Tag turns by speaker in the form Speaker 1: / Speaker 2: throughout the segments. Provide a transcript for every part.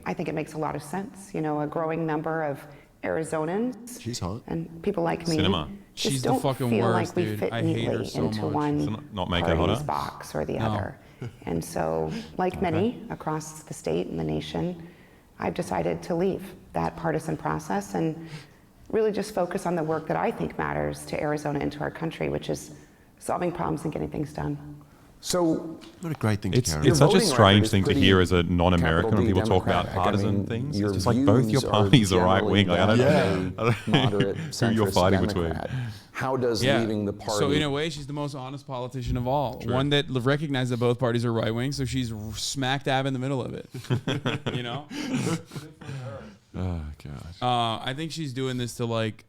Speaker 1: I think it makes a lot of sense. You know, a growing number of Arizonans
Speaker 2: She's hot.
Speaker 1: and people like me
Speaker 3: Sinema.
Speaker 1: just
Speaker 4: She's the
Speaker 1: don't
Speaker 4: fucking
Speaker 1: feel
Speaker 4: worst,
Speaker 1: like we
Speaker 4: dude.
Speaker 1: fit
Speaker 4: I hate her
Speaker 1: neatly
Speaker 4: so
Speaker 1: into
Speaker 4: much.
Speaker 1: one
Speaker 3: Not make her
Speaker 1: party's
Speaker 3: hotter?
Speaker 1: box or the
Speaker 4: No.
Speaker 1: other. And so, like many across the state and the nation, I've decided to leave that partisan process and really just focus on the work that I think matters to Arizona and to our country, which is solving problems and getting things done.
Speaker 5: So
Speaker 2: What a great thing to carry.
Speaker 3: It's such a
Speaker 5: voting
Speaker 3: strange
Speaker 5: record is
Speaker 3: thing to
Speaker 5: pretty
Speaker 3: hear as a non-American when
Speaker 5: capital D
Speaker 3: people talk about
Speaker 5: Democratic. I
Speaker 3: partisan
Speaker 5: mean,
Speaker 3: things.
Speaker 5: your
Speaker 3: It's just like both your
Speaker 5: views are
Speaker 3: parties are right wing. Like, I don't
Speaker 5: generally
Speaker 3: know. I don't know
Speaker 5: moderate,
Speaker 3: who you're
Speaker 5: centrist
Speaker 3: fighting
Speaker 5: Democrat. How does
Speaker 4: Yeah.
Speaker 5: leaving the party?
Speaker 4: So in a way, she's the most honest politician of all. One that recognizes that both parties are right wing, so she's smack dab in the middle of it. You know.
Speaker 3: Oh gosh.
Speaker 4: I think she's doing this to like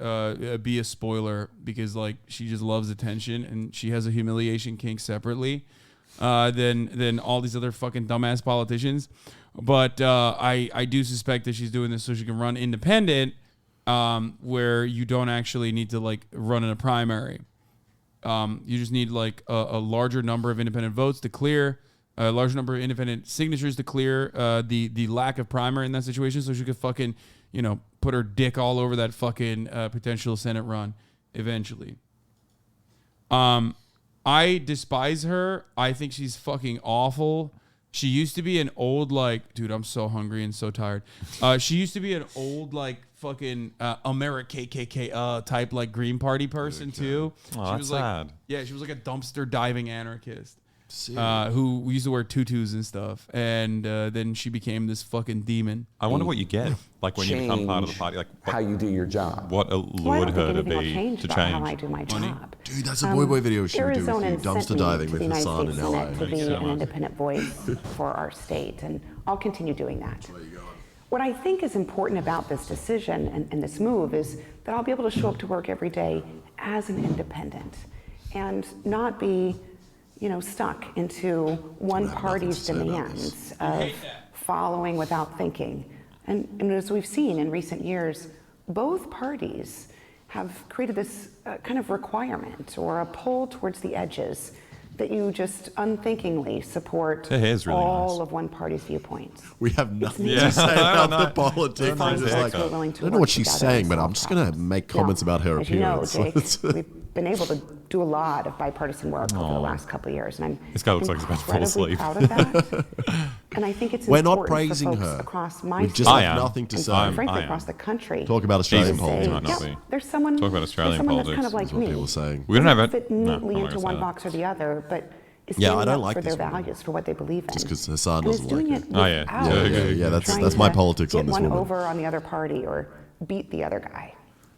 Speaker 4: be a spoiler because like she just loves attention and she has a humiliation kink separately than all these other fucking dumbass politicians. But I do suspect that she's doing this so she can run independent, where you don't actually need to like run in a primary. You just need like a larger number of independent votes to clear. A large number of independent signatures to clear the lack of primary in that situation, so she could fucking, you know, put her dick all over that fucking potential Senate run eventually. I despise her. I think she's fucking awful. She used to be an old like, dude, I'm so hungry and so tired. She used to be an old like fucking American KKK type like Green Party person too.
Speaker 3: Oh,
Speaker 4: She
Speaker 3: that's
Speaker 4: was like,
Speaker 3: sad.
Speaker 4: yeah, she was like a dumpster diving anarchist. Who used to wear tutus and stuff, and then she became this fucking demon.
Speaker 3: I wonder what you get like when you become part of the party. Like
Speaker 5: how you do your job.
Speaker 3: what
Speaker 1: Well, I
Speaker 3: allured
Speaker 1: don't
Speaker 3: her
Speaker 1: think
Speaker 3: to
Speaker 1: anything will
Speaker 3: be
Speaker 1: change
Speaker 3: to
Speaker 1: about how I
Speaker 3: change.
Speaker 1: do my job.
Speaker 2: Dude, that's a boy video she would do with you.
Speaker 1: Arizonans
Speaker 2: Dumpster
Speaker 1: sent me
Speaker 2: diving
Speaker 1: to
Speaker 2: with
Speaker 1: the United
Speaker 2: Hasan
Speaker 1: States
Speaker 2: in LA.
Speaker 1: Senate to be an independent voice for our state, and I'll continue doing that. What I think is important about this decision and this move is that I'll be able to show up to work every day as an independent and not be, you know, stuck into one party's demands of following without thinking. And as we've seen in recent years, both parties have created this kind of requirement or a pull towards the edges that you just unthinkingly support
Speaker 3: Her hair's really
Speaker 1: all
Speaker 3: nice.
Speaker 1: of one party's viewpoints.
Speaker 2: We have nothing
Speaker 1: Yeah.
Speaker 2: to say
Speaker 3: I
Speaker 2: about
Speaker 3: don't
Speaker 2: the
Speaker 3: know.
Speaker 2: politics.
Speaker 3: Nice
Speaker 2: We're just like,
Speaker 3: haircut.
Speaker 2: I don't know what she's saying, but I'm just going to make comments about her
Speaker 1: as you know,
Speaker 2: appearance.
Speaker 1: Jake, we've been able to do a lot of bipartisan work over the last couple of years, and I'm
Speaker 3: This guy looks like he's about to fall
Speaker 1: incredibly
Speaker 3: asleep.
Speaker 1: proud of that. And I think it's
Speaker 2: We're not
Speaker 1: important
Speaker 2: praising
Speaker 1: for folks
Speaker 2: her.
Speaker 1: across my
Speaker 2: We just
Speaker 1: state
Speaker 3: I
Speaker 2: have
Speaker 3: am.
Speaker 2: nothing to
Speaker 1: and
Speaker 2: say.
Speaker 1: frankly
Speaker 3: I am.
Speaker 1: across the country.
Speaker 2: Talk about Australian
Speaker 3: Jesus.
Speaker 2: politics.
Speaker 3: Might not
Speaker 1: yeah,
Speaker 3: be.
Speaker 1: there's someone.
Speaker 3: Talk about Australian
Speaker 1: there's someone that's kind of
Speaker 3: politics.
Speaker 1: like
Speaker 2: That's what
Speaker 1: me.
Speaker 2: people are saying.
Speaker 3: We don't have it.
Speaker 1: Fit
Speaker 3: No, I'm not
Speaker 1: neatly
Speaker 3: gonna
Speaker 1: into
Speaker 3: say
Speaker 1: one
Speaker 3: that.
Speaker 1: box or the other, but is
Speaker 2: Yeah, I
Speaker 1: standing
Speaker 2: don't
Speaker 1: up
Speaker 2: like
Speaker 1: for their
Speaker 2: this woman.
Speaker 1: values, for what they believe in.
Speaker 2: Just 'cause Hasan
Speaker 1: And is
Speaker 2: doesn't
Speaker 1: doing
Speaker 2: like
Speaker 1: it
Speaker 2: it.
Speaker 3: Oh, yeah.
Speaker 1: without
Speaker 3: Yeah,
Speaker 2: that's
Speaker 1: trying
Speaker 2: my
Speaker 1: to
Speaker 2: politics on
Speaker 1: get
Speaker 2: this
Speaker 1: one
Speaker 2: woman.
Speaker 1: over on the other party or beat the other guy.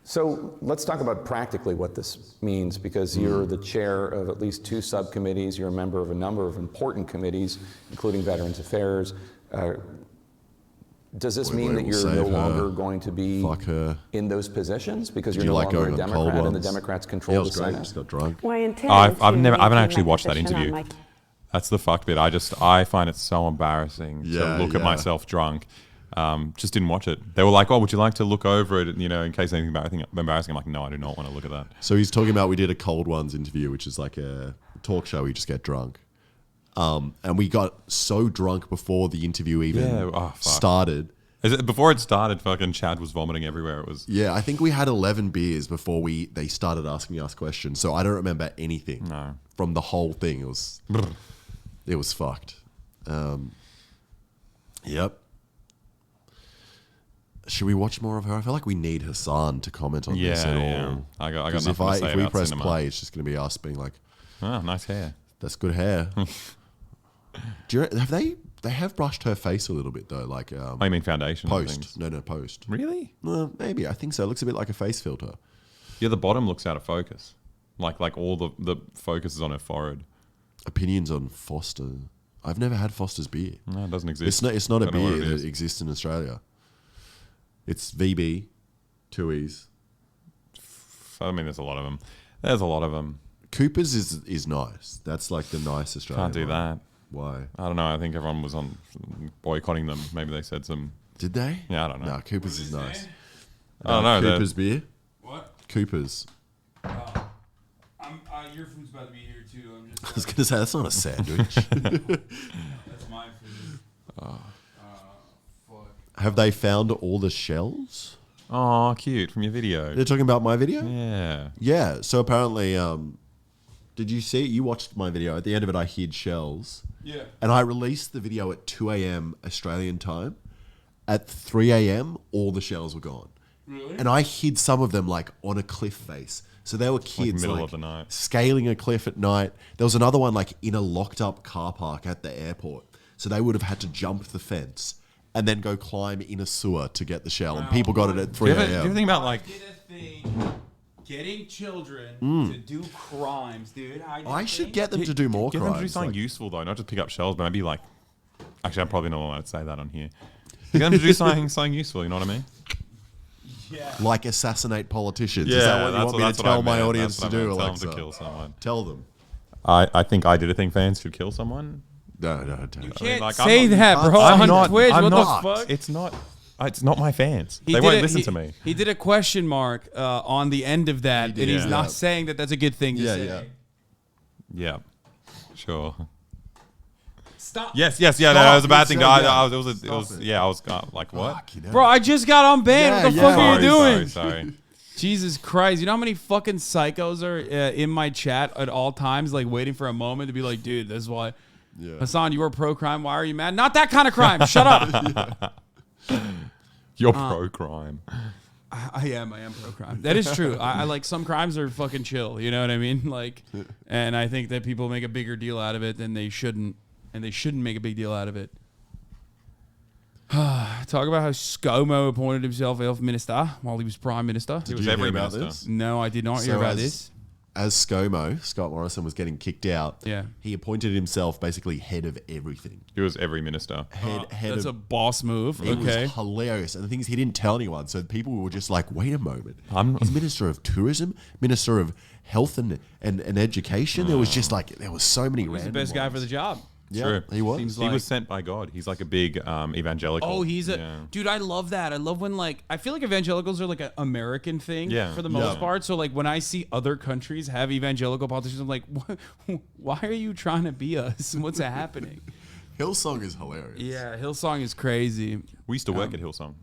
Speaker 5: So let's talk about practically what this means, because you're the chair of at least 2 subcommittees. You're a member of a number of important committees, including Veterans Affairs. Does this mean that
Speaker 2: we'll
Speaker 5: you're no
Speaker 2: save her.
Speaker 5: longer going to be
Speaker 2: Fuck her.
Speaker 5: in those positions because
Speaker 2: Do
Speaker 5: you're
Speaker 2: you
Speaker 5: no
Speaker 2: like
Speaker 5: longer
Speaker 2: going
Speaker 5: a
Speaker 2: on cold
Speaker 5: Democrat and the
Speaker 2: ones?
Speaker 5: Democrats
Speaker 2: Yeah,
Speaker 5: control
Speaker 2: it
Speaker 5: the
Speaker 2: was great.
Speaker 5: Senate?
Speaker 2: Just got drunk.
Speaker 1: Well, I intend
Speaker 3: I've
Speaker 1: to
Speaker 3: never, I haven't
Speaker 1: maintain
Speaker 3: actually
Speaker 1: my
Speaker 3: watched that
Speaker 1: position on
Speaker 3: interview.
Speaker 1: my-
Speaker 3: That's the fucked bit. I find it so embarrassing to
Speaker 2: Yeah,
Speaker 3: look at
Speaker 2: yeah.
Speaker 3: myself drunk. Just didn't watch it. They were like, "Oh, would you like to look over it? You know, in case anything embarrassing." I'm like, "No, I do not want to look at that."
Speaker 2: So he's talking about we did a cold ones interview, which is like a talk show. We just get drunk. And we got so drunk before the interview even started.
Speaker 3: Is it, before it started, fucking Chad was vomiting everywhere. It was.
Speaker 2: Yeah, I think we had 11 beers before they started asking us questions. So I don't remember anything from the whole thing. It was fucked. Yep. Should we watch more of her? I feel like we need Hasan to comment on this at all.
Speaker 3: Yeah. I got
Speaker 2: 'Cause
Speaker 3: nothing to say
Speaker 2: if we
Speaker 3: about
Speaker 2: press
Speaker 3: cinema.
Speaker 2: play, it's just going to be us being like,
Speaker 3: Oh, nice hair.
Speaker 2: "That's good hair." Do you have they have brushed her face a little bit though? Like
Speaker 3: Oh, you mean foundation? and things?
Speaker 2: post? No, post.
Speaker 3: Really?
Speaker 2: Maybe I think so. It looks a bit like a face filter.
Speaker 3: Yeah, the bottom looks out of focus. Like all the focus is on her forehead.
Speaker 2: Opinions on Foster. I've never had Foster's beer.
Speaker 3: No, it doesn't exist.
Speaker 2: It's not a
Speaker 3: Don't know what
Speaker 2: beer
Speaker 3: it
Speaker 2: that
Speaker 3: is.
Speaker 2: exists in Australia. It's VB, 2 E's.
Speaker 3: I mean, there's a lot of them. There's a lot of them.
Speaker 2: Cooper's is nice. That's like the nice Australian.
Speaker 3: Can't do
Speaker 2: one.
Speaker 3: that.
Speaker 2: Why?
Speaker 3: I don't know. I think everyone was on boycotting them. Maybe they said some.
Speaker 2: Did they?
Speaker 3: Yeah, I don't know.
Speaker 2: No, Cooper's is nice.
Speaker 3: I don't know.
Speaker 2: Cooper's beer.
Speaker 4: What?
Speaker 2: Cooper's.
Speaker 4: Your food's about to be here too. I'm just.
Speaker 2: I was gonna say that's not a sandwich.
Speaker 4: That's my food. Fuck.
Speaker 2: have they found all the shells?
Speaker 3: Oh, cute. From your video.
Speaker 2: They're talking about my video?
Speaker 3: Yeah.
Speaker 2: Yeah. So apparently, did you see it? You watched my video. At the end of it, I hid shells.
Speaker 4: Yeah.
Speaker 2: And I released the video at 2 a.m. Australian time. At 3 a.m., all the shells were gone.
Speaker 4: Really?
Speaker 2: And I hid some of them like on a cliff face. So there were kids
Speaker 3: middle
Speaker 2: like,
Speaker 3: of the night.
Speaker 2: scaling a cliff at night. There was another one like in a locked up car park at the airport. So they would have had to jump the fence and then go climb in a sewer to get the shell. And people got it at 3
Speaker 3: Do you ever
Speaker 2: a.m.
Speaker 3: think about like...
Speaker 4: did a thing getting children to do crimes, dude.
Speaker 2: I should get them to do more
Speaker 3: Get them to do
Speaker 2: crimes.
Speaker 3: something
Speaker 2: Like,
Speaker 3: useful though, not just pick up shells, but maybe like... Actually, I'm probably not allowed to say that on here. Get them to do something useful, you know what I mean?
Speaker 4: Yeah.
Speaker 2: like assassinate politicians. Is that what you want me to tell my audience to do,
Speaker 3: Tell them
Speaker 2: Alexa?
Speaker 3: to kill someone.
Speaker 2: Tell them.
Speaker 3: I think I did a thing fans should kill someone.
Speaker 2: No, don't.
Speaker 4: You
Speaker 3: I
Speaker 4: can't
Speaker 3: mean, like,
Speaker 4: say
Speaker 3: I'm not-
Speaker 4: that, bro.
Speaker 2: I'm
Speaker 4: on
Speaker 2: not-
Speaker 4: Twitch,
Speaker 3: I'm
Speaker 4: what
Speaker 3: not.
Speaker 4: the fuck?
Speaker 3: It's not my fans.
Speaker 4: He
Speaker 3: They
Speaker 4: did
Speaker 3: won't
Speaker 4: a-
Speaker 3: listen
Speaker 4: he-
Speaker 3: to me.
Speaker 4: He did a question mark on the end of that, and he's
Speaker 2: yeah.
Speaker 4: not saying that that's a good thing to
Speaker 2: Yeah,
Speaker 4: say.
Speaker 2: yeah.
Speaker 3: Yeah, sure.
Speaker 4: Stop.
Speaker 3: Yes, yeah. No,
Speaker 2: Stop,
Speaker 3: it was a bad
Speaker 2: you
Speaker 3: thing.
Speaker 2: said
Speaker 3: I
Speaker 2: that.
Speaker 3: was
Speaker 2: Stop it.
Speaker 3: yeah. I was like, what?
Speaker 2: Fuck, you know.
Speaker 4: Bro, I just got on ban.
Speaker 2: Yeah,
Speaker 4: what the
Speaker 2: yeah.
Speaker 4: fuck are you doing?
Speaker 3: Sorry.
Speaker 4: Jesus Christ. You know how many fucking psychos are in my chat at all times, like waiting for a moment to be like, dude, this is why.
Speaker 2: Yeah.
Speaker 4: Hassan, you were pro-crime. Why are you mad? Not that kind of crime. Shut up.
Speaker 3: You're pro-crime.
Speaker 4: I am pro-crime. That is true. I like some crimes are fucking chill. You know what I mean? Like, and I think that people make a bigger deal out of it than they shouldn't, and they shouldn't make a big deal out of it. Talk about how ScoMo appointed himself elf minister while he was prime minister.
Speaker 3: It was
Speaker 2: you
Speaker 3: every
Speaker 2: hear about
Speaker 3: minister.
Speaker 2: this?
Speaker 4: No, I did not hear
Speaker 2: So
Speaker 4: about
Speaker 2: as-
Speaker 4: this.
Speaker 2: As ScoMo, Scott Morrison, was getting kicked out,
Speaker 4: Yeah.
Speaker 2: he appointed himself basically head of everything.
Speaker 3: It was every minister.
Speaker 2: Head
Speaker 4: That's
Speaker 2: of
Speaker 4: a boss move.
Speaker 2: It
Speaker 4: Okay.
Speaker 2: was hilarious. And the thing is, he didn't tell anyone. So people were just like, wait a moment.
Speaker 3: I'm-
Speaker 2: He's Minister of Tourism, Minister of Health and Education. There was just like, there was so many
Speaker 4: He's the
Speaker 2: random
Speaker 4: best guy for
Speaker 2: ones.
Speaker 4: the job.
Speaker 2: Yeah,
Speaker 3: True.
Speaker 2: he was.
Speaker 4: Seems
Speaker 3: He
Speaker 4: like-
Speaker 3: was sent by God. He's like a big evangelical.
Speaker 4: Oh, he's a
Speaker 3: Yeah.
Speaker 4: dude. I love that. I love when like I feel like evangelicals are like an American thing
Speaker 3: Yeah.
Speaker 4: for the most
Speaker 2: Yeah.
Speaker 4: part. So like when I see other countries have evangelical politicians, I'm like, why are you trying to be us? What's happening?
Speaker 2: Hillsong is hilarious.
Speaker 4: Yeah, Hillsong is crazy.
Speaker 3: We used to work at Hillsong.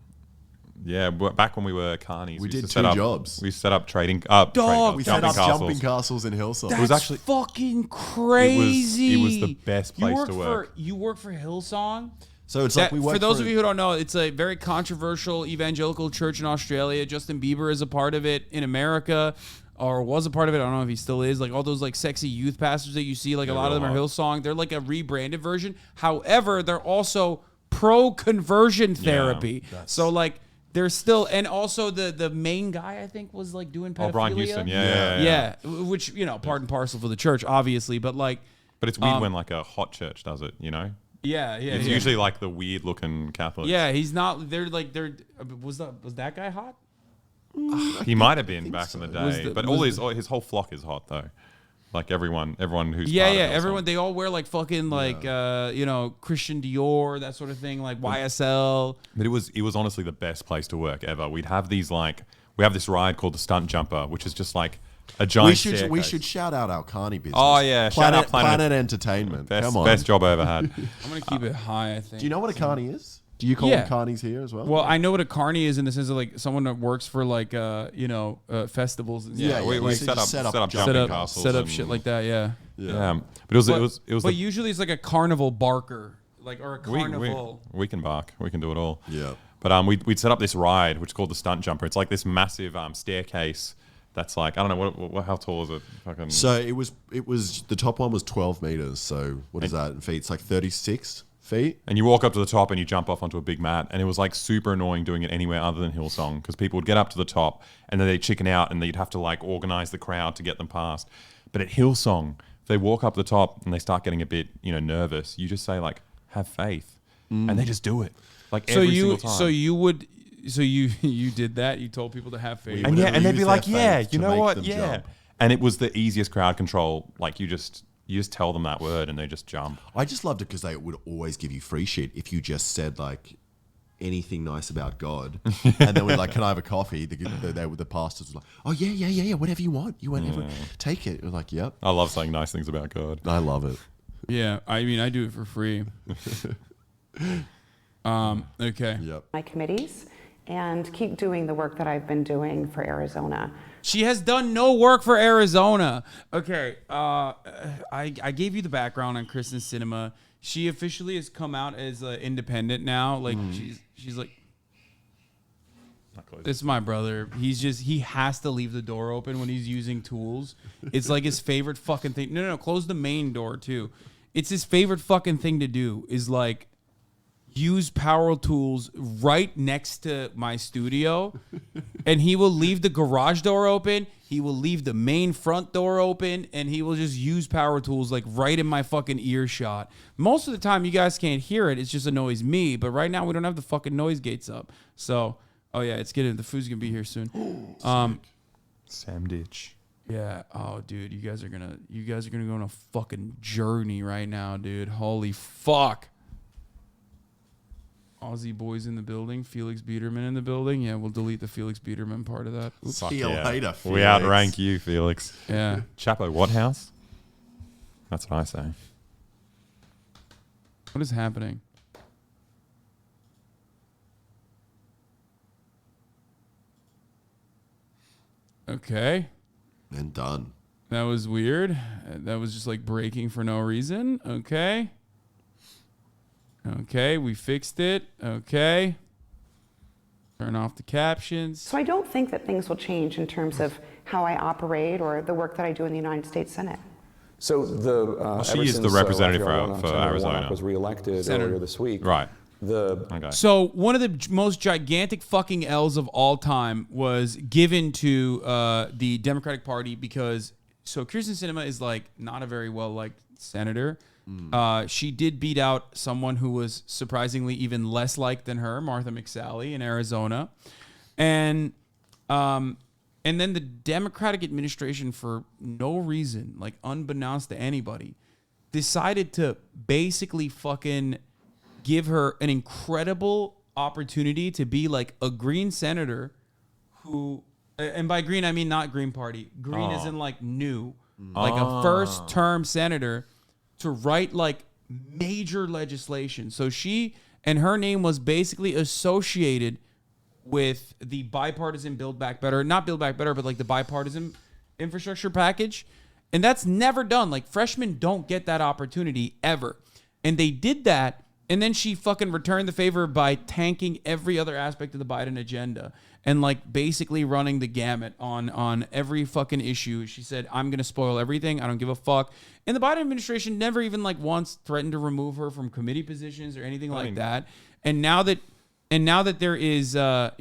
Speaker 3: Yeah, back when we were carnies.
Speaker 2: We
Speaker 3: used
Speaker 2: did
Speaker 3: to set
Speaker 2: two
Speaker 3: up-
Speaker 2: jobs.
Speaker 3: We set up trading.
Speaker 4: Dog,
Speaker 2: We
Speaker 3: jumping
Speaker 2: set up
Speaker 3: castles.
Speaker 2: jumping castles in Hillsong.
Speaker 4: That's
Speaker 3: was actually-
Speaker 4: fucking crazy.
Speaker 3: it was the best place to work.
Speaker 4: You work for Hillsong.
Speaker 2: So it's like
Speaker 4: That,
Speaker 2: we worked
Speaker 4: for those of you who don't know, it's a very controversial evangelical church in Australia. Justin Bieber is a part of it in America, or was a part of it. I don't know if he still is. Like all those like sexy youth pastors that you see, like a lot of them are
Speaker 3: real
Speaker 4: Hillsong. They're like a rebranded version. However, they're also pro conversion therapy. So like they're still, and also the main guy I think was like doing pedophilia.
Speaker 3: Oh, Brian Houston. Yeah.
Speaker 4: Which part and parcel for the church, obviously, but like.
Speaker 3: But it's weird when like a hot church does it, you know?
Speaker 4: Yeah.
Speaker 3: It's usually like the weird looking Catholics.
Speaker 4: Yeah, he's not. They're was that guy hot?
Speaker 3: He might have been back in the
Speaker 4: Was
Speaker 3: day.
Speaker 4: the-
Speaker 3: But
Speaker 4: was
Speaker 3: his whole flock is hot though. Like everyone who's
Speaker 4: Yeah,
Speaker 3: part of
Speaker 4: yeah.
Speaker 3: Hillsong.
Speaker 4: Everyone, they all wear like fucking like Christian Dior, that sort of thing, like YSL.
Speaker 3: But it was honestly the best place to work ever. We have this ride called the Stunt Jumper, which is just like a giant
Speaker 2: we
Speaker 3: staircase.
Speaker 2: should shout out our carny business.
Speaker 3: Oh, yeah, shout out Planet-
Speaker 2: Entertainment.
Speaker 3: best,
Speaker 2: Come on.
Speaker 3: best job I ever had.
Speaker 4: I'm gonna keep it high. I think.
Speaker 2: Do you know what a carny is? Do you call
Speaker 4: Yeah.
Speaker 2: them carnies here as well?
Speaker 4: Well, I know what a carny is in the sense of like someone that works for like festivals. And
Speaker 2: Yeah,
Speaker 4: stuff.
Speaker 3: we
Speaker 2: like
Speaker 3: set up
Speaker 2: set up
Speaker 3: jumping
Speaker 4: set up
Speaker 3: castles.
Speaker 4: set up
Speaker 3: and-
Speaker 4: shit like that. Yeah.
Speaker 3: Yeah, but it was
Speaker 4: But usually it's like a carnival barker, like or a carnival.
Speaker 3: we can bark. We can do it all.
Speaker 2: Yeah.
Speaker 3: But we'd set up this ride, which is called the Stunt Jumper. It's like this massive staircase that's like, I don't know, what how tall is it? Fucking,
Speaker 2: So it was the top one was 12 meters. So what is that in feet? It's like 36 feet.
Speaker 3: and you walk up to the top and you jump off onto a big mat. And it was like super annoying doing it anywhere other than Hillsong because people would get up to the top and then they'd chicken out and you'd have to like organize the crowd to get them past. But at Hillsong, if they walk up the top and they start getting a bit, nervous, you just say like, have faith. And they just do it. Like every single time.
Speaker 4: So you did that. You told people to have faith.
Speaker 3: And
Speaker 2: Whatever
Speaker 3: and they'd
Speaker 2: use
Speaker 3: be like,
Speaker 2: their
Speaker 3: yeah,
Speaker 2: faith
Speaker 3: you
Speaker 2: to
Speaker 3: know
Speaker 2: make
Speaker 3: what?
Speaker 2: them
Speaker 3: Yeah.
Speaker 2: jump.
Speaker 3: And it was the easiest crowd control. Like you just tell them that word and they just jump.
Speaker 2: I just loved it because they would always give you free shit if you just said like anything nice about God, and then we're like, "Can I have a coffee?" The pastors were like, "Oh yeah, whatever you want, whatever, take it." We're like, "Yep."
Speaker 3: I love saying nice things about God.
Speaker 2: I love it.
Speaker 4: Yeah, I mean, I do it for free. Okay.
Speaker 2: Yep.
Speaker 1: my committees and keep doing the work that I've been doing for Arizona.
Speaker 4: She has done no work for Arizona. Okay. I gave you the background on Kristen Sinema. She officially has come out as independent now. Like she's like, this is my brother. He has to leave the door open when he's using tools. It's like his favorite fucking thing. No, close the main door too. It's his favorite fucking thing to do is like use power tools right next to my studio, and he will leave the garage door open. He will leave the main front door open, and he will just use power tools like right in my fucking earshot. Most of the time, you guys can't hear it. It's just annoys me. But right now, we don't have the fucking noise gates up. So, oh yeah, the food's gonna be here soon.
Speaker 3: Sam Ditch.
Speaker 4: Yeah. Oh, dude, you guys are gonna go on a fucking journey right now, dude. Holy fuck. Aussie boys in the building. Felix Biederman in the building. Yeah, we'll delete the Felix Biederman part of that. Oops.
Speaker 3: Fuck
Speaker 2: See you
Speaker 3: yeah.
Speaker 2: later,
Speaker 3: We
Speaker 2: Felix.
Speaker 3: outrank you, Felix.
Speaker 4: Yeah.
Speaker 3: Chapo, what house? That's what I say.
Speaker 4: What is happening? Okay.
Speaker 2: And done.
Speaker 4: That was weird. That was just like breaking for no reason. Okay. Okay, we fixed it. Okay. Turn off the captions.
Speaker 1: So I don't think that things will change in terms of how I operate or the work that I do in the United States Senate.
Speaker 5: So
Speaker 3: she
Speaker 5: ever
Speaker 3: is the
Speaker 5: since,
Speaker 3: representative
Speaker 5: Raphael
Speaker 3: for
Speaker 5: Warnock, Senator
Speaker 3: Arizona.
Speaker 5: Warnock was reelected
Speaker 4: Senator.
Speaker 5: earlier this week.
Speaker 3: Right.
Speaker 5: Okay.
Speaker 4: So one of the most gigantic fucking L's of all time was given to the Democratic Party because Kirsten Sinema is like not a very well liked senator. She did beat out someone who was surprisingly even less liked than her, Martha McSally in Arizona, and then the Democratic administration, for no reason, like unbeknownst to anybody, decided to basically fucking give her an incredible opportunity to be like a green senator who, and by green, I mean not Green Party. Green is in like new, like a first term senator to write like major legislation. So she and her name was basically associated with the bipartisan Build Back Better, not Build Back Better, but like the bipartisan infrastructure package. And that's never done. Like freshmen don't get that opportunity ever. And they did that. And then she fucking returned the favor by tanking every other aspect of the Biden agenda and like basically running the gamut on every fucking issue. She said, I'm going to spoil everything. I don't give a fuck. And the Biden administration never even like once threatened to remove her from committee positions or anything like that. And now that there is, a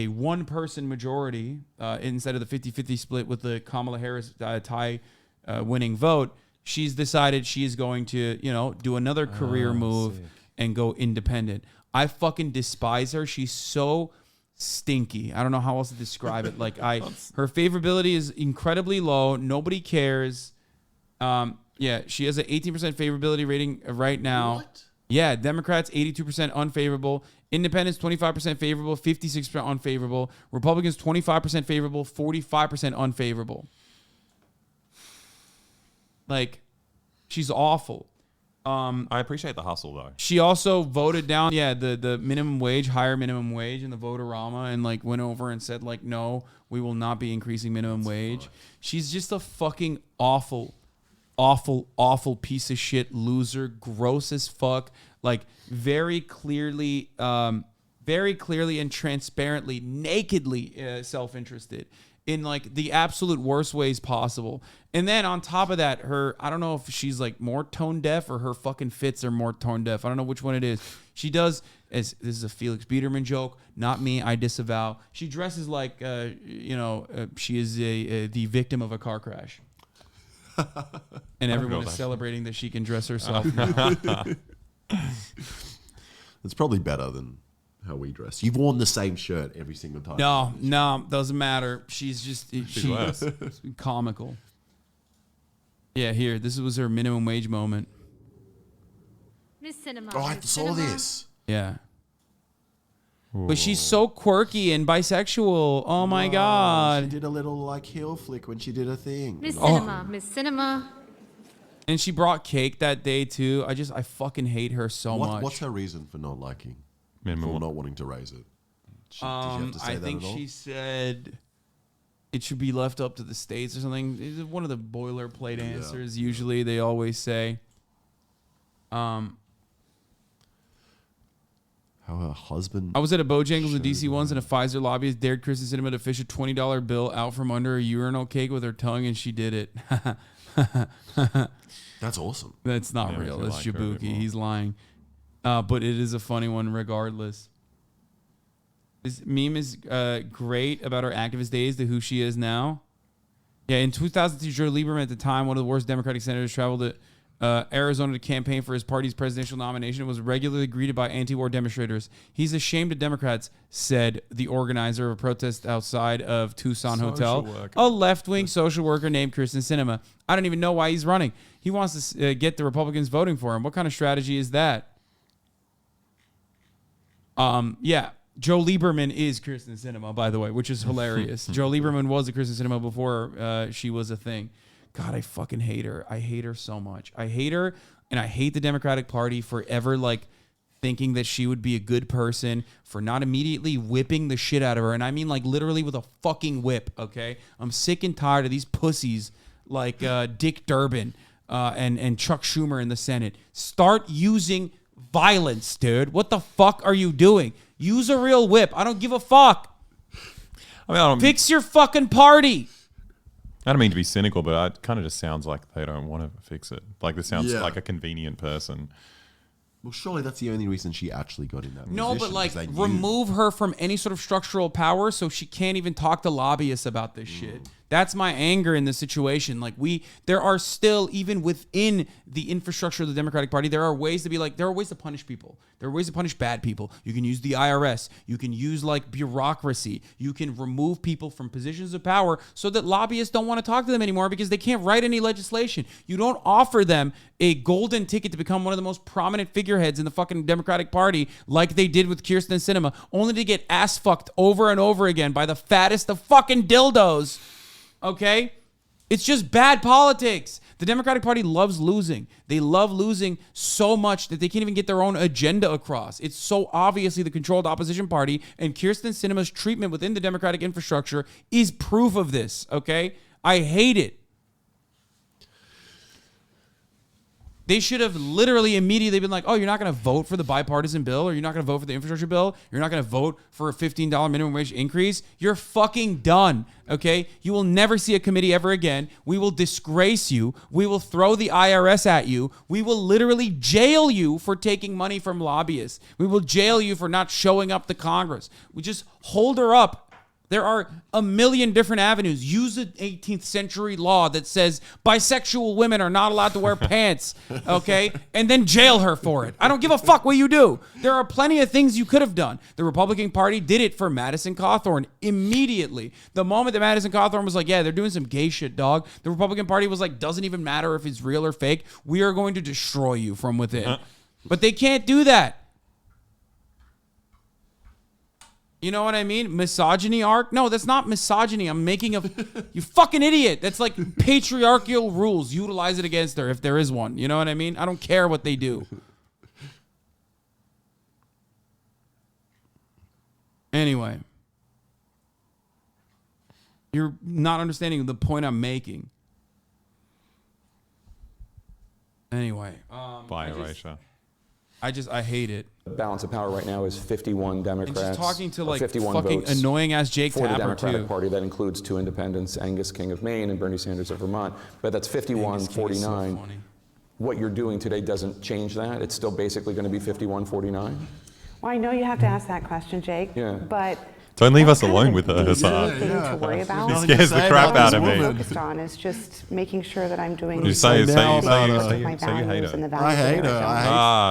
Speaker 4: one person majority instead of the 50-50 split with the Kamala Harris tie winning vote, she's decided she is going to, do another career move and go independent. I fucking despise her. She's so stinky. I don't know how else to describe it. Like her favorability is incredibly low. Nobody cares. Yeah, she has an 18% favorability rating right now.
Speaker 2: What?
Speaker 4: Yeah, Democrats 82% unfavorable, Independents 25% favorable, 56% unfavorable, Republicans 25% favorable, 45% unfavorable. Like, she's awful.
Speaker 3: I appreciate the hustle though.
Speaker 4: She also voted down, the minimum wage, higher minimum wage in the Votorama, and like went over and said like, no, we will not be increasing minimum wage. She's just a fucking awful piece of shit loser, gross as fuck. Like very clearly and transparently, nakedly self-interested in like the absolute worst ways possible. And then on top of that, I don't know if she's like more tone deaf or her fucking fits are more tone deaf. I don't know which one it is. She does, this is a Felix Biederman joke, not me, I disavow. She dresses like, she is the victim of a car crash. And everyone is celebrating that she can dress herself.
Speaker 2: It's probably better than how we dress. You've worn the same shirt every single time.
Speaker 4: No, doesn't matter. She's just she's comical. Yeah, here. This was her minimum wage moment.
Speaker 6: Miss Sinema.
Speaker 2: Oh, I
Speaker 6: Miss
Speaker 2: saw
Speaker 6: Sinema.
Speaker 2: this.
Speaker 4: Yeah. But she's so quirky and bisexual. Oh my God.
Speaker 2: She did a little like heel flick when she did her thing.
Speaker 6: Miss Sinema. Miss Sinema.
Speaker 4: And she brought cake that day too. I fucking hate her so much.
Speaker 2: What's her reason for not liking?
Speaker 3: Minimum.
Speaker 2: For not wanting to raise it? Did you have to say
Speaker 4: I
Speaker 2: that
Speaker 4: think
Speaker 2: at all?
Speaker 4: she said it should be left up to the states or something. It's one of the boilerplate answers. Usually, they always say.
Speaker 2: How her husband.
Speaker 4: I was at a Bojangles in DC once, and a Pfizer lobbyist dared Kristen Sinema to fish a $20 bill out from under a urinal cake with her tongue, and she did it.
Speaker 2: That's awesome.
Speaker 4: That's not
Speaker 3: Yeah,
Speaker 4: real.
Speaker 3: if you
Speaker 4: That's
Speaker 3: like her a bit
Speaker 4: Jabuki.
Speaker 3: more.
Speaker 4: He's lying. But it is a funny one regardless. This meme is great about her activist days to who she is now. Yeah, in 2002, Joe Lieberman, at the time one of the worst Democratic senators, traveled to Arizona to campaign for his party's presidential nomination and was regularly greeted by anti-war demonstrators. He's ashamed of Democrats, said the organizer of a protest outside of Tucson Hotel.
Speaker 3: worker.
Speaker 4: A left-wing social worker named Kristen Sinema. I don't even know why he's running. He wants to get the Republicans voting for him. What kind of strategy is that? Yeah. Joe Lieberman is Kristen Sinema, by the way, which is hilarious. Joe Lieberman was a Kristen Sinema before she was a thing. God, I fucking hate her. I hate her so much. I hate her, and I hate the Democratic Party for ever, like, thinking that she would be a good person, for not immediately whipping the shit out of her. And I mean, like, literally with a fucking whip, okay? I'm sick and tired of these pussies like Dick Durbin and Chuck Schumer in the Senate. Start using violence, dude. What the fuck are you doing? Use a real whip. I don't give a fuck.
Speaker 3: I mean,
Speaker 4: Fix your fucking party.
Speaker 3: I don't mean to be cynical, but it kind of just sounds like they don't want to fix it. Like this sounds
Speaker 2: Yeah.
Speaker 3: like a convenient person.
Speaker 2: Well, surely that's the only reason she actually got in that
Speaker 4: No,
Speaker 2: position.
Speaker 4: but like
Speaker 2: is they knew-
Speaker 4: remove her from any sort of structural power so she can't even talk to lobbyists about this shit. That's my anger in this situation. Like there are still, even within the infrastructure of the Democratic Party, there are ways to be like, there are ways to punish people. There are ways to punish bad people. You can use the IRS. You can use like bureaucracy. You can remove people from positions of power so that lobbyists don't want to talk to them anymore because they can't write any legislation. You don't offer them a golden ticket to become one of the most prominent figureheads in the fucking Democratic Party like they did with Kirsten Sinema, only to get ass fucked over and over again by the fattest of fucking dildos. Okay? It's just bad politics. The Democratic Party loves losing. They love losing so much that they can't even get their own agenda across. It's so obviously the controlled opposition party, and Kirsten Sinema's treatment within the Democratic infrastructure is proof of this, okay? I hate it. They should have literally immediately been like, oh, you're not going to vote for the bipartisan bill, or you're not going to vote for the infrastructure bill, you're not going to vote for a $15 minimum wage increase. You're fucking done, okay? You will never see a committee ever again. We will disgrace you. We will throw the IRS at you. We will literally jail you for taking money from lobbyists. We will jail you for not showing up to Congress. We just hold her up. There are a million different avenues. Use an 18th century law that says bisexual women are not allowed to wear pants, okay? And then jail her for it. I don't give a fuck what you do. There are plenty of things you could have done. The Republican Party did it for Madison Cawthorn immediately. The moment that Madison Cawthorn was like, yeah, they're doing some gay shit, dog, the Republican Party was like, doesn't even matter if it's real or fake. We are going to destroy you from within. But they can't do that. You know what I mean? Misogyny arc? No, that's not misogyny. I'm making a... You fucking idiot. That's like patriarchal rules. Utilize it against her if there is one. You know what I mean? I don't care what they do. Anyway. You're not understanding the point I'm making. Anyway.
Speaker 3: By erasure.
Speaker 4: I hate it.
Speaker 5: The balance of power right now is 51 Democrats.
Speaker 4: And just talking to like
Speaker 5: 51
Speaker 4: fucking
Speaker 5: votes
Speaker 4: annoying ass Jake
Speaker 5: for the
Speaker 4: Tapper
Speaker 5: Democratic
Speaker 4: too.
Speaker 5: Party. That includes 2 independents, Angus King of Maine and Bernie Sanders of Vermont. But that's 51-49. What you're doing today doesn't change that. It's still basically going to be 51-49.
Speaker 1: Well, I know you have to ask that question, Jake,
Speaker 5: Yeah.
Speaker 1: but
Speaker 3: Don't leave
Speaker 1: that's
Speaker 3: us
Speaker 1: kind
Speaker 3: alone
Speaker 1: of
Speaker 3: with
Speaker 1: a
Speaker 3: her,
Speaker 1: decent
Speaker 3: Hassan.
Speaker 1: thing to worry about.
Speaker 2: Nothing
Speaker 3: Scares
Speaker 2: to
Speaker 3: the
Speaker 2: say
Speaker 3: crap
Speaker 2: about
Speaker 3: out of
Speaker 2: this
Speaker 3: me.
Speaker 2: woman.
Speaker 1: Focused on is just making sure that I'm doing
Speaker 3: You say
Speaker 1: my
Speaker 2: you
Speaker 1: values
Speaker 3: hate her.
Speaker 1: and the
Speaker 2: I
Speaker 1: values
Speaker 2: hate
Speaker 1: of
Speaker 2: her.
Speaker 1: Arizona.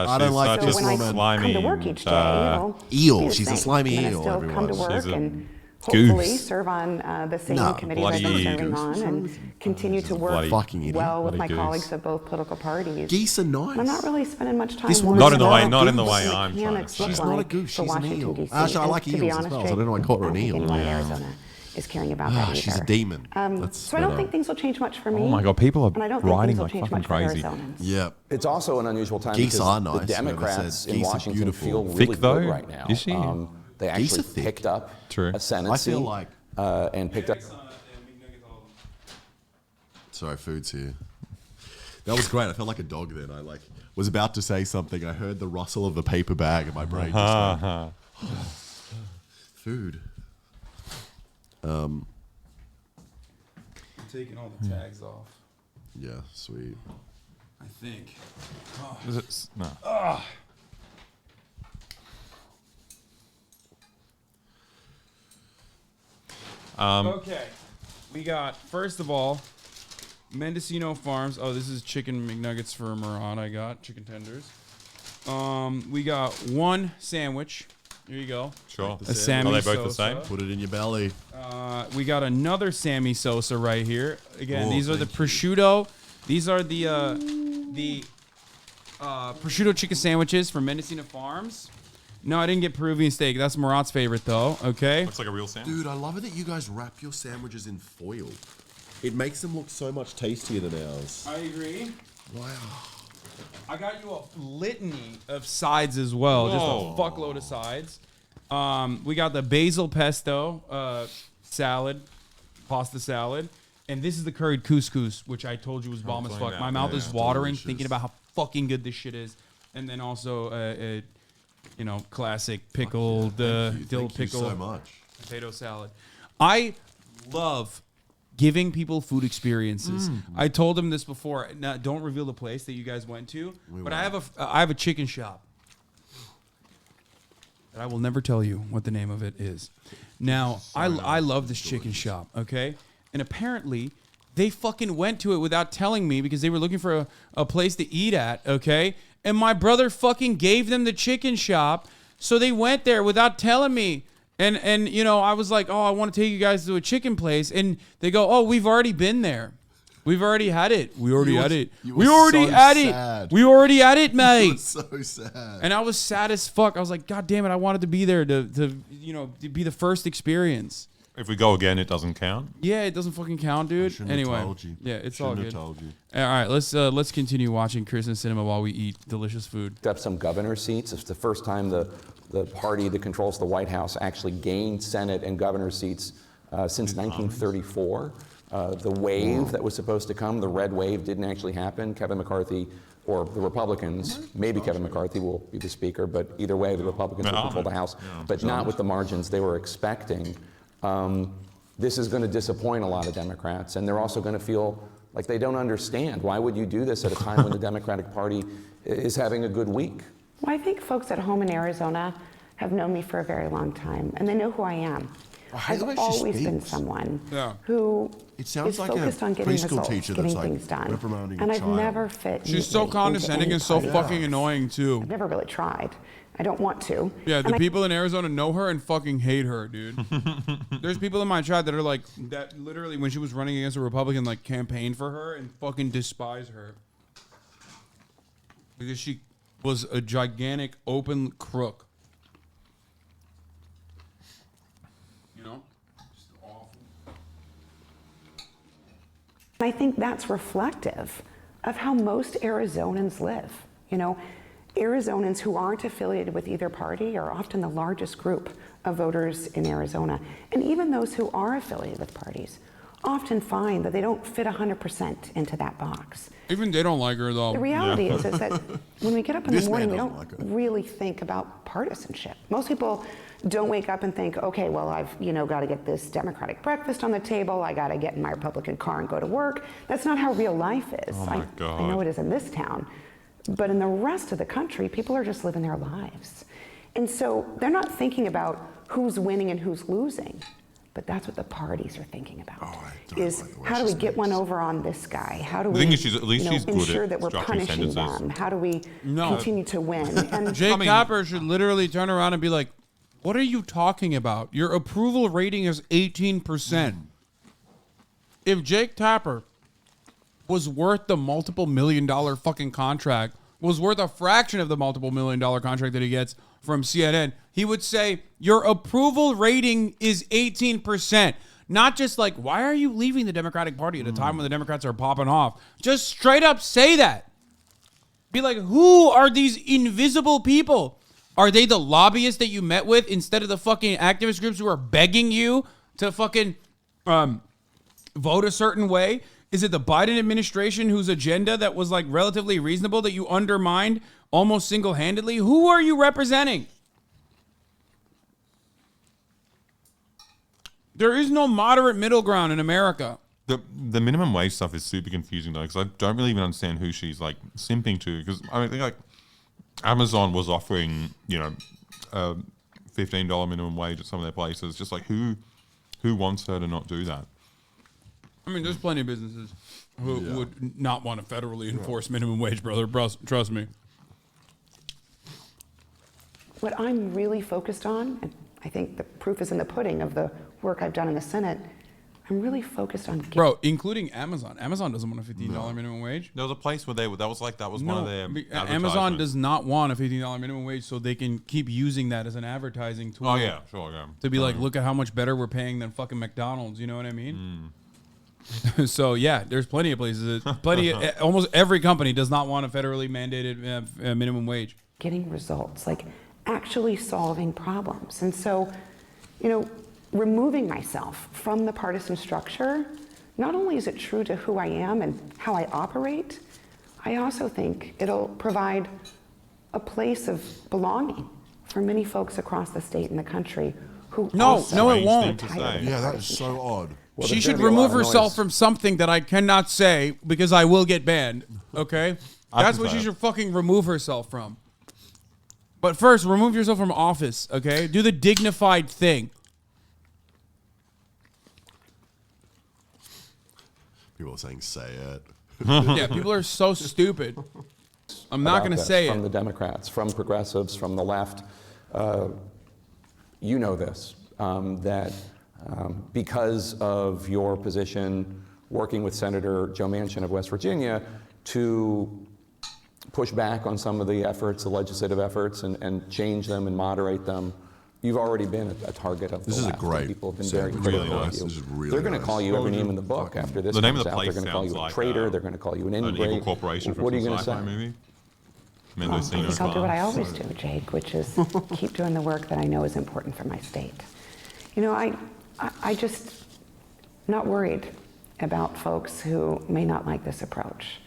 Speaker 2: I don't
Speaker 3: she's
Speaker 2: like
Speaker 3: such
Speaker 2: this
Speaker 1: So when I
Speaker 2: woman.
Speaker 3: slimy,
Speaker 1: come to work each day,
Speaker 2: eel.
Speaker 1: do the
Speaker 2: She's a
Speaker 1: same.
Speaker 2: slimy
Speaker 1: I'm gonna
Speaker 2: eel,
Speaker 1: still come to
Speaker 2: everyone.
Speaker 1: work
Speaker 3: She's a
Speaker 1: and hopefully
Speaker 3: goose.
Speaker 1: serve on the same
Speaker 2: No,
Speaker 1: committees I've been
Speaker 3: bloody
Speaker 1: serving
Speaker 2: goose.
Speaker 1: on and continue to work
Speaker 3: bloody
Speaker 2: fucking idiot.
Speaker 1: well with my
Speaker 3: Bloody goose.
Speaker 1: colleagues of both political parties.
Speaker 2: Geese are nice.
Speaker 1: I'm not really spending much time
Speaker 2: This
Speaker 1: worrying
Speaker 2: woman's
Speaker 3: Not in the way-
Speaker 1: about
Speaker 3: not in the
Speaker 1: what
Speaker 3: way
Speaker 1: the
Speaker 3: I'm trying to
Speaker 1: mechanics
Speaker 3: say.
Speaker 1: look
Speaker 2: She's not a
Speaker 1: like
Speaker 2: goose,
Speaker 1: for
Speaker 2: she's an
Speaker 1: Washington,
Speaker 2: eel.
Speaker 1: D.C.
Speaker 2: Actually, I
Speaker 1: And
Speaker 2: like
Speaker 1: to be
Speaker 2: eels as
Speaker 1: honest,
Speaker 2: well, so
Speaker 1: Jake,
Speaker 2: I don't know why I call her an
Speaker 1: I don't think
Speaker 2: eel.
Speaker 1: anyone in
Speaker 2: Yeah.
Speaker 1: Arizona is caring about that either.
Speaker 2: She's a demon.
Speaker 1: So I don't think things will change much for me.
Speaker 3: Oh my God, people are
Speaker 1: and I don't think
Speaker 3: riding
Speaker 1: things will
Speaker 3: like
Speaker 1: change
Speaker 3: fucking
Speaker 1: much for
Speaker 3: crazy.
Speaker 1: Arizonans.
Speaker 2: Yeah.
Speaker 5: It's also an unusual time
Speaker 2: Geese
Speaker 5: because
Speaker 2: are nice,
Speaker 5: the
Speaker 2: whoever
Speaker 5: Democrats
Speaker 2: said
Speaker 5: in
Speaker 2: geese are
Speaker 5: Washington
Speaker 2: beautiful.
Speaker 5: feel
Speaker 3: Thick,
Speaker 5: really
Speaker 3: though?
Speaker 5: good right now.
Speaker 3: Is she?
Speaker 5: They
Speaker 2: Geese
Speaker 5: actually
Speaker 2: are thick.
Speaker 5: picked up
Speaker 3: True.
Speaker 5: a Senate
Speaker 2: I feel
Speaker 5: seat
Speaker 2: like.
Speaker 5: and picked up.
Speaker 2: Sorry, food's here. That was great. I felt like a dog then. I was about to say something. I heard the rustle of the paper bag and my brain just went, food.
Speaker 4: I'm taking all the tags off.
Speaker 2: Yeah, sweet.
Speaker 4: I think.
Speaker 3: Is it? No.
Speaker 4: Okay. We got, first of all, Mendocino Farms. Oh, this is chicken McNuggets for Murat. I got chicken tenders. We got one sandwich. Here you go.
Speaker 3: Sure.
Speaker 4: A Sammy
Speaker 3: Are they both the
Speaker 4: Sosa.
Speaker 3: same?
Speaker 2: Put it in your belly.
Speaker 4: We got another Sammy Sosa right here. Again,
Speaker 2: Oh,
Speaker 4: these are the
Speaker 2: thank
Speaker 4: prosciutto. These are the prosciutto chicken sandwiches from Mendocino Farms. No, I didn't get Peruvian steak. That's Murat's favorite, though. Okay.
Speaker 3: Looks like a real sandwich.
Speaker 2: Dude, I love it that you guys wrap your sandwiches in foil. It makes them look so much tastier than ours.
Speaker 4: I agree.
Speaker 2: Wow.
Speaker 4: I got you a litany of sides as well.
Speaker 3: Whoa.
Speaker 4: Just a fuckload of sides. We got the basil pesto salad, pasta salad. And this is the curried couscous, which I told you was bomb as fuck.
Speaker 3: that.
Speaker 4: My mouth
Speaker 2: Yeah,
Speaker 4: is watering
Speaker 2: delicious.
Speaker 4: thinking about how fucking good this shit is. And then also classic pickled dill
Speaker 2: Thank you
Speaker 4: pickle
Speaker 2: so much.
Speaker 4: potato salad. I love giving people food experiences. I told them this before. Now, don't reveal the place that you guys went to, but I have a chicken shop. And I will never tell you what the name of it is. Now, I love this chicken shop, okay? And apparently, they fucking went to it without telling me because they were looking for a place to eat at, okay? And my brother fucking gave them the chicken shop, so they went there without telling me. And I was like, oh, I want to take you guys to a chicken place. And they go, oh, we've already been there. We've already had it. We already had it. We already had it. We already had it, mate.
Speaker 2: So sad.
Speaker 4: And I was sad as fuck. I was like, God damn it, I wanted to be there to be the first experience.
Speaker 3: If we go again, it doesn't count.
Speaker 4: Yeah, it doesn't fucking count, dude.
Speaker 2: Shouldn't have
Speaker 4: Anyway,
Speaker 2: told you.
Speaker 4: yeah, it's
Speaker 2: Shouldn't
Speaker 4: all
Speaker 2: have
Speaker 4: good.
Speaker 2: told you.
Speaker 4: All right, let's continue watching Chris in Cinema while we eat delicious food.
Speaker 5: Up some governor seats. It's the first time the party that controls the White House actually gained Senate and governor seats since 1934. The wave that was supposed to come, the red wave, didn't actually happen. Kevin McCarthy, or the Republicans, maybe Kevin McCarthy will be the speaker, but either way, the Republicans will control the House, but not with the margins they were expecting. This is going to disappoint a lot of Democrats, and they're also going to feel like they don't understand. Why would you do this at a time when the Democratic Party is having a good week?
Speaker 1: Well, I think folks at home in Arizona have known me for a very long time, and they know who I am.
Speaker 2: hate the way
Speaker 1: I've
Speaker 2: she
Speaker 1: always been
Speaker 2: speaks.
Speaker 1: someone
Speaker 4: Yeah.
Speaker 1: who
Speaker 2: It sounds
Speaker 1: is
Speaker 2: like a
Speaker 1: focused on getting
Speaker 2: preschool
Speaker 1: results,
Speaker 2: teacher
Speaker 1: getting
Speaker 2: that's, like,
Speaker 1: things done.
Speaker 2: reprimanding a
Speaker 1: And I've
Speaker 2: child.
Speaker 1: never fit
Speaker 4: She's so
Speaker 1: neatly
Speaker 4: condescending
Speaker 1: into
Speaker 4: and so
Speaker 1: any party.
Speaker 4: fucking annoying too.
Speaker 1: I've never really tried. I don't want to.
Speaker 4: Yeah, the
Speaker 1: And I-
Speaker 4: people in Arizona know her and fucking hate her, dude. There's people in my tribe that are like that. Literally, when she was running against a Republican, like campaigned for her and fucking despise her because she was a gigantic open crook. You know, just awful.
Speaker 1: I think that's reflective of how most Arizonans live. You know, Arizonans who aren't affiliated with either party are often the largest group of voters in Arizona. And even those who are affiliated with parties often find that they don't fit 100% into that box.
Speaker 4: Even they don't like her though.
Speaker 1: The reality is that when we get up in
Speaker 2: This
Speaker 1: the morning,
Speaker 2: man
Speaker 1: we
Speaker 2: doesn't
Speaker 1: don't
Speaker 2: like her.
Speaker 1: really think about partisanship. Most people don't wake up and think, okay, well, I've got to get this Democratic breakfast on the table. I got to get in my Republican car and go to work. That's not how real life is.
Speaker 3: Oh my God.
Speaker 1: I know it is in this town, but in the rest of the country, people are just living their lives, and so they're not thinking about who's winning and who's losing. But that's what the parties are thinking about.
Speaker 2: I don't
Speaker 1: Is
Speaker 2: like the way
Speaker 1: how do
Speaker 2: she
Speaker 1: we get one
Speaker 2: speaks.
Speaker 1: over on this guy? How do we
Speaker 3: thing is she's- at least she's good
Speaker 1: ensure
Speaker 3: at
Speaker 1: that we're
Speaker 3: structuring
Speaker 1: punishing
Speaker 3: sentences.
Speaker 1: them? How do we
Speaker 4: No.
Speaker 1: continue to win? And
Speaker 4: Jake
Speaker 3: I mean-
Speaker 4: Tapper should literally turn around and be like, "What are you talking about? Your approval rating is 18%. If Jake Tapper was worth the multiple $1 million fucking contract, was worth a fraction of the multiple $1 million contract that he gets from CNN, he would say, your approval rating is 18%. Not just like, why are you leaving the Democratic Party at a time when the Democrats are popping off? Just straight up say that. Be like, who are these invisible people? Are they the lobbyists that you met with instead of the fucking activist groups who are begging you to fucking vote a certain way? Is it the Biden administration whose agenda that was like relatively reasonable that you undermined almost single-handedly? Who are you representing? There is no moderate middle ground in America.
Speaker 3: The minimum wage stuff is super confusing though, because I don't really even understand who she's like simping to. Because I think like Amazon was offering, $15 minimum wage at some of their places. Just like who wants her to not do that?
Speaker 4: I mean, there's plenty of businesses who would not want to federally enforce minimum wage, brother. Trust me.
Speaker 1: What I'm really focused on, and I think the proof is in the pudding of the work I've done in the Senate, I'm really focused on
Speaker 4: Bro, including Amazon. Amazon doesn't want a $15 minimum wage.
Speaker 3: There was a place where that was one of their
Speaker 4: Amazon does not want a $15 minimum wage so they can keep using that as an advertising tool.
Speaker 3: Oh yeah, sure, yeah.
Speaker 4: To be like, look at how much better we're paying than fucking McDonald's. You know what I mean? So yeah, there's plenty of places. Almost every company does not want a federally mandated minimum wage.
Speaker 1: getting results, like actually solving problems. And so, removing myself from the partisan structure, not only is it true to who I am and how I operate, I also think it'll provide a place of belonging for many folks across the state and the country who
Speaker 4: No,
Speaker 1: also
Speaker 4: it won't.
Speaker 1: are tired of
Speaker 2: Yeah, that is
Speaker 1: partisanship.
Speaker 2: so odd.
Speaker 5: Well,
Speaker 4: She
Speaker 5: there's
Speaker 4: should
Speaker 5: gonna be a lot
Speaker 4: remove
Speaker 5: of
Speaker 4: herself
Speaker 5: noise.
Speaker 4: from something that I cannot say because I will get banned. Okay? That's what she should fucking remove herself from. But first, remove yourself from office, okay? Do the dignified thing.
Speaker 2: People are saying, say it.
Speaker 4: Yeah, people are so stupid. I'm not
Speaker 5: about
Speaker 4: going to
Speaker 5: this
Speaker 4: say
Speaker 5: from
Speaker 4: it.
Speaker 5: the Democrats, from progressives, from the left. You know this, that because of your position working with Senator Joe Manchin of West Virginia to push back on some of the efforts, the legislative efforts, and change them and moderate them, you've already been a target of the
Speaker 2: This is a
Speaker 5: left.
Speaker 2: great
Speaker 5: People have been
Speaker 2: segment.
Speaker 5: very
Speaker 3: Really
Speaker 5: critical
Speaker 3: nice.
Speaker 5: of you.
Speaker 2: This is really
Speaker 5: They're going to
Speaker 2: nice.
Speaker 5: call you every name in the book after this
Speaker 3: The name
Speaker 5: comes
Speaker 3: of the
Speaker 5: out.
Speaker 3: place
Speaker 5: They're going to call
Speaker 3: sounds
Speaker 5: you a
Speaker 3: like,
Speaker 5: traitor. They're going to call you an
Speaker 3: an
Speaker 5: ingrate.
Speaker 3: evil corporation from
Speaker 5: What are you
Speaker 3: some
Speaker 5: going to
Speaker 3: sci-fi
Speaker 5: say?
Speaker 3: movie.
Speaker 1: Well, I
Speaker 3: Mendocino
Speaker 1: think I'll do what I
Speaker 3: Farm.
Speaker 1: always do, Jake, which is keep doing the work that I know is important for my state. I just not worried about folks who may not like this approach.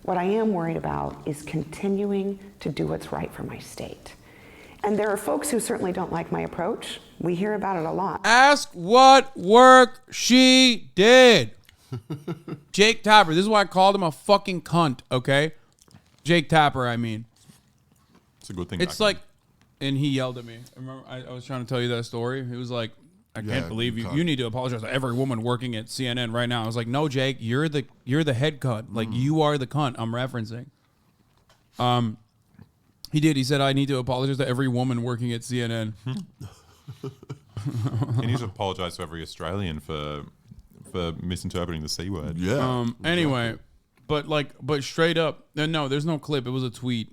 Speaker 1: What I am worried about is continuing to do what's right for my state. And there are folks who certainly don't like my approach. We hear about it a lot.
Speaker 4: Ask what work she did. Jake Tapper. This is why I called him a fucking cunt, okay? Jake Tapper, I mean.
Speaker 3: It's a good thing.
Speaker 4: It's like, and he yelled at me. I remember I was trying to tell you that story. He was like, I can't believe you.
Speaker 2: cunt.
Speaker 4: You need to apologize to every woman working at CNN right now. I was like, no, Jake, you're the head cunt. Like you are the cunt I'm referencing. He did. He said, I need to apologize to every woman working at CNN.
Speaker 3: He needs to apologise to every Australian for misinterpreting the C word.
Speaker 2: Yeah.
Speaker 4: Anyway, but straight up, no, there's no clip. It was a tweet.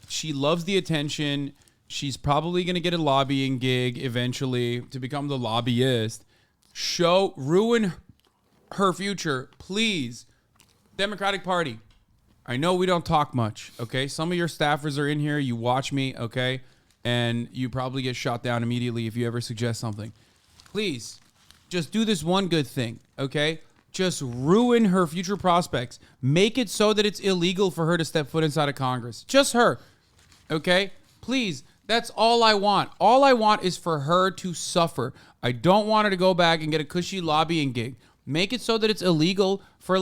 Speaker 4: She loves the attention. She's probably going to get a lobbying gig eventually to become the lobbyist. Ruin her future, please. Democratic Party. I know we don't talk much, okay? Some of your staffers are in here. You watch me, okay? And you probably get shot down immediately if you ever suggest something. Please, just do this one good thing, okay? Just ruin her future prospects. Make it so that it's illegal for her to step foot inside of Congress. Just her, okay? Please, that's all I want. All I want is for her to suffer. I don't want her to go back and get a cushy lobbying gig. Make it so that it's illegal for,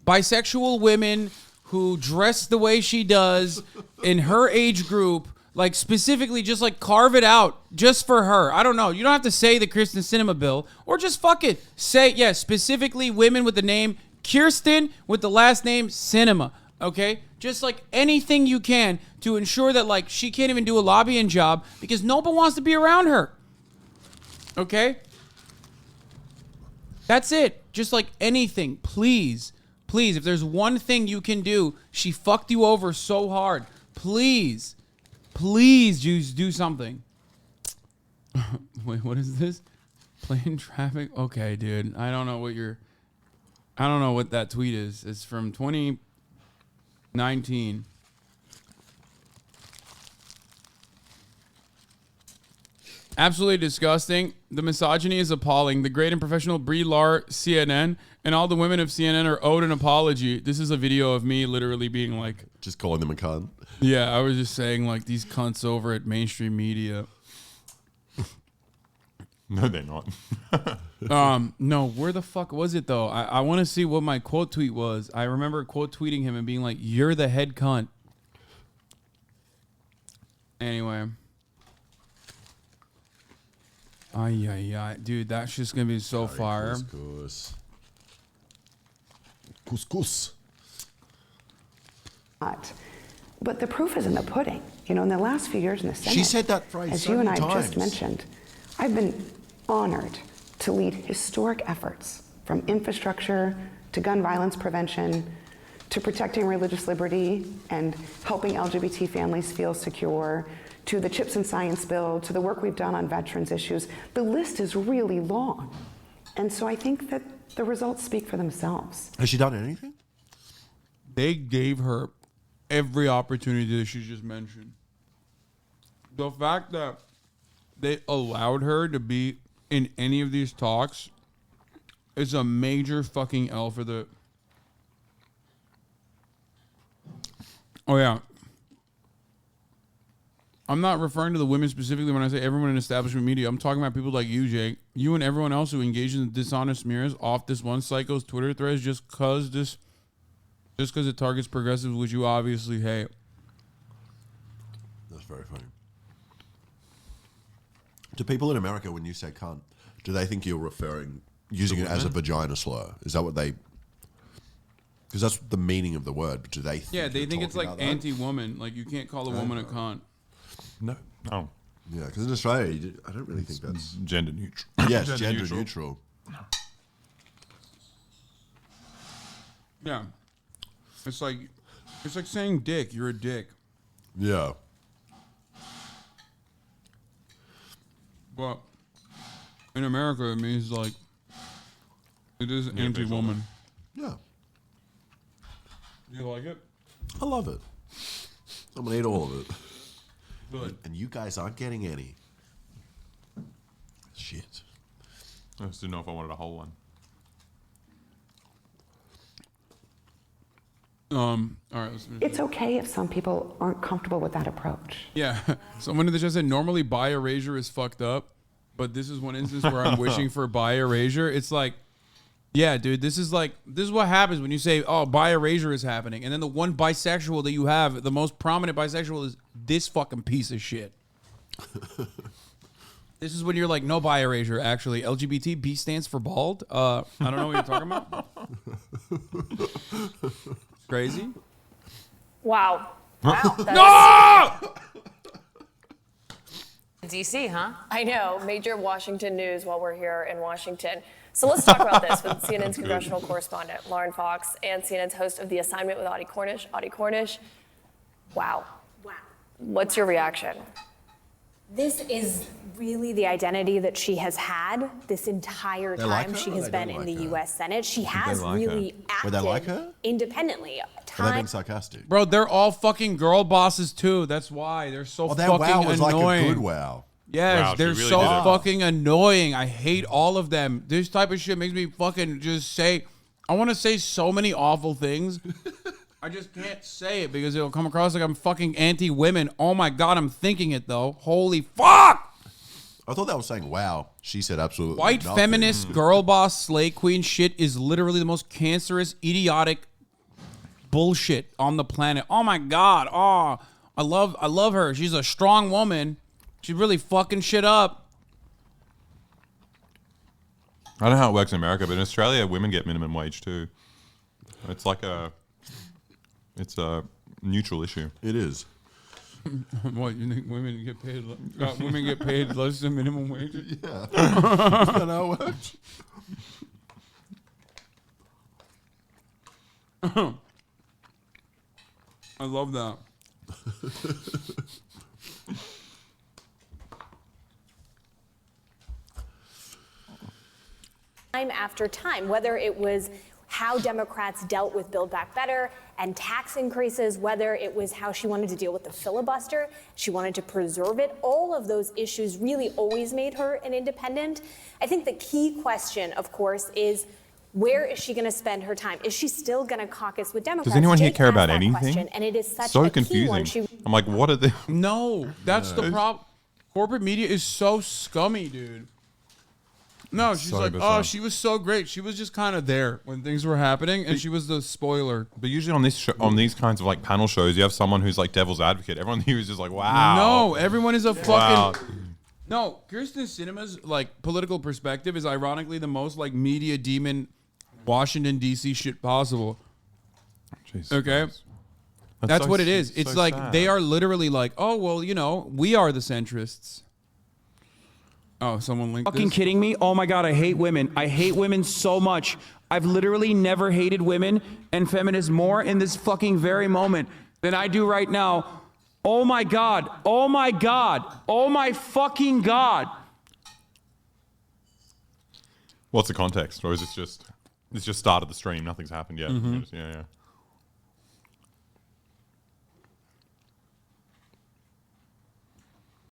Speaker 4: bisexual women who dress the way she does in her age group, specifically just carve it out just for her. I don't know. You don't have to say the Kirsten Sinema bill, or just fuck it. Say, specifically women with the name Kirsten with the last name Sinema. Okay? Just anything you can to ensure that she can't even do a lobbying job because nobody wants to be around her. Okay? That's it. Just anything, please. Please, if there's one thing you can do, she fucked you over so hard. Please, Please, Jews, do something. Wait, what is this? Plane traffic? Okay, dude. I don't know what that tweet is. It's from 2019. Absolutely disgusting. The misogyny is appalling. The great and professional Brie Lar, CNN, and all the women of CNN are owed an apology. This is a video of me literally being like...
Speaker 2: Just calling them a cunt.
Speaker 4: Yeah, I was just saying like these cunts over at mainstream media.
Speaker 3: No, they're not.
Speaker 4: No, where the fuck was it though? I want to see what my quote tweet was. I remember quote tweeting him and being like, "You're the head cunt." Anyway. Ay, dude, that's just gonna be so fire.
Speaker 2: Couscous. Couscous.
Speaker 1: But the proof is in the pudding. You know, in the last few years in the Senate,
Speaker 2: She said that phrase
Speaker 1: as
Speaker 2: so
Speaker 1: you and I
Speaker 2: many
Speaker 1: just
Speaker 2: times.
Speaker 1: mentioned, I've been honored to lead historic efforts from infrastructure to gun violence prevention to protecting religious liberty and helping LGBT families feel secure, to the CHIPS and Science bill, to the work we've done on veterans issues. The list is really long. And so I think that the results speak for themselves.
Speaker 2: Has she done anything?
Speaker 4: They gave her every opportunity that she just mentioned. The fact that they allowed her to be in any of these talks is a major fucking L for the... Oh, yeah. I'm not referring to the women specifically when I say everyone in establishment media. I'm talking about people like you, Jake. You and everyone else who engages in dishonest smears off this one psycho's Twitter threads just because it targets progressives, which you obviously hate.
Speaker 2: That's very funny. Do people in America, when you say cunt, do they think you're using it as a vagina slur? Is that what they... Because that's the meaning of the word. But do they think
Speaker 4: Yeah, they
Speaker 2: you're
Speaker 4: think it's
Speaker 2: talking
Speaker 4: like
Speaker 2: about that?
Speaker 4: anti-woman. Like, you can't call a woman a cunt.
Speaker 3: No. Oh.
Speaker 2: Yeah, because in Australia, I don't really think that's...
Speaker 3: Gender neutral.
Speaker 2: Yes, gender neutral.
Speaker 4: Yeah. It's like saying dick. You're a dick.
Speaker 2: Yeah.
Speaker 4: But in America, it means like it is anti-woman.
Speaker 2: Yeah.
Speaker 4: You like it?
Speaker 2: I love it. I'm going to eat all of it.
Speaker 4: Good.
Speaker 2: And you guys aren't getting any. Shit.
Speaker 3: I just didn't know if I wanted a whole one.
Speaker 4: All right. Let's finish.
Speaker 1: It's okay if some people aren't comfortable with that approach.
Speaker 4: Yeah. Someone in the chat said normally bi erasure is fucked up, but this is one instance where I'm wishing for bi erasure. It's like, yeah, dude, this is what happens when you say, oh, bi erasure is happening. And then the one bisexual that you have, the most prominent bisexual is this fucking piece of shit. This is when you're like, no bi erasure, actually. LGBT, B stands for bald. I don't know what you're talking about. Crazy.
Speaker 7: Wow.
Speaker 8: Wow.
Speaker 4: No!
Speaker 8: DC, huh?
Speaker 7: I know. Major Washington news while we're here in Washington. So let's talk about this with CNN's congressional correspondent, Lauren Fox, and CNN's host of The Assignment with Audie Cornish. Audie Cornish, wow.
Speaker 6: Wow.
Speaker 7: What's your reaction?
Speaker 6: This is really the identity that she has had this entire
Speaker 2: They like
Speaker 6: time
Speaker 2: her
Speaker 6: she
Speaker 2: or
Speaker 6: has
Speaker 2: they
Speaker 6: been
Speaker 2: don't
Speaker 6: in
Speaker 2: like
Speaker 6: the
Speaker 2: her?
Speaker 6: U.S. Senate. She has
Speaker 3: like
Speaker 6: really
Speaker 3: her?
Speaker 6: acted
Speaker 2: Would they like her?
Speaker 6: independently.
Speaker 2: Are they
Speaker 6: Time
Speaker 2: being sarcastic?
Speaker 4: Bro, they're all fucking girl bosses too. That's why they're so
Speaker 2: Oh, that
Speaker 4: fucking
Speaker 2: wow was
Speaker 4: annoying.
Speaker 2: like a good wow.
Speaker 4: Yes,
Speaker 3: Wow, she
Speaker 4: they're
Speaker 3: really
Speaker 4: so
Speaker 3: did it.
Speaker 4: fucking annoying. I hate all of them. This type of shit makes me fucking just say, I want to say so many awful things. I just can't say it because it'll come across like I'm fucking anti-women. Oh my God, I'm thinking it though. Holy fuck!
Speaker 2: I thought that was saying wow. She said absolutely
Speaker 4: White
Speaker 2: nothing.
Speaker 4: feminist girl boss slay queen shit is literally the most cancerous, idiotic bullshit on the planet. Oh my God. Oh, I love her. She's a strong woman. She's really fucking shit up.
Speaker 3: I don't know how it works in America, but in Australia, women get minimum wage too. It's like it's a neutral issue.
Speaker 2: It is.
Speaker 4: What, you think women get paid? Women get paid less than minimum wage?
Speaker 2: Yeah. Is that how it works?
Speaker 4: I love that.
Speaker 6: Time after time, whether it was how Democrats dealt with Build Back Better and tax increases, whether it was how she wanted to deal with the filibuster, she wanted to preserve it, all of those issues really always made her an independent. I think the key question, of course, is where is she going to spend her time? Is she still going to caucus with Democrats?
Speaker 3: Does anyone here
Speaker 6: Jake
Speaker 3: care
Speaker 6: asked
Speaker 3: about
Speaker 6: that
Speaker 3: anything?
Speaker 6: question, and it is such
Speaker 3: So
Speaker 6: a key one.
Speaker 3: confusing. I'm like, what are they?
Speaker 4: No, that's the problem. Corporate media is so scummy, dude. No, she's
Speaker 3: So
Speaker 4: like,
Speaker 3: bizarre.
Speaker 4: oh, she was so great. She was just kind of there when things were happening, and she was the spoiler.
Speaker 3: But usually on this on these kinds of like panel shows, you have someone who's like devil's advocate. Everyone here is just like, wow.
Speaker 4: No, everyone is a
Speaker 3: Wow.
Speaker 4: fucking. No, Kirsten Sinema's like political perspective is ironically the most like media demon, Washington D.C. shit possible.
Speaker 3: Jesus
Speaker 4: Okay.
Speaker 3: Christ.
Speaker 4: That's
Speaker 3: so
Speaker 4: what it
Speaker 3: s-
Speaker 4: is. It's
Speaker 3: so
Speaker 4: like
Speaker 3: sad.
Speaker 4: they are literally like, oh well, you know, we are the centrists. Oh, someone linked
Speaker 8: Fucking
Speaker 4: this.
Speaker 8: kidding me? Oh my God, I hate women. I hate women so much. I've literally never hated women and feminists more in this fucking very moment than I do right now. Oh my God. Oh my God. Oh my fucking God.
Speaker 3: What's the context, or is this just? It's just started the stream. Nothing's happened yet. Yeah, yeah.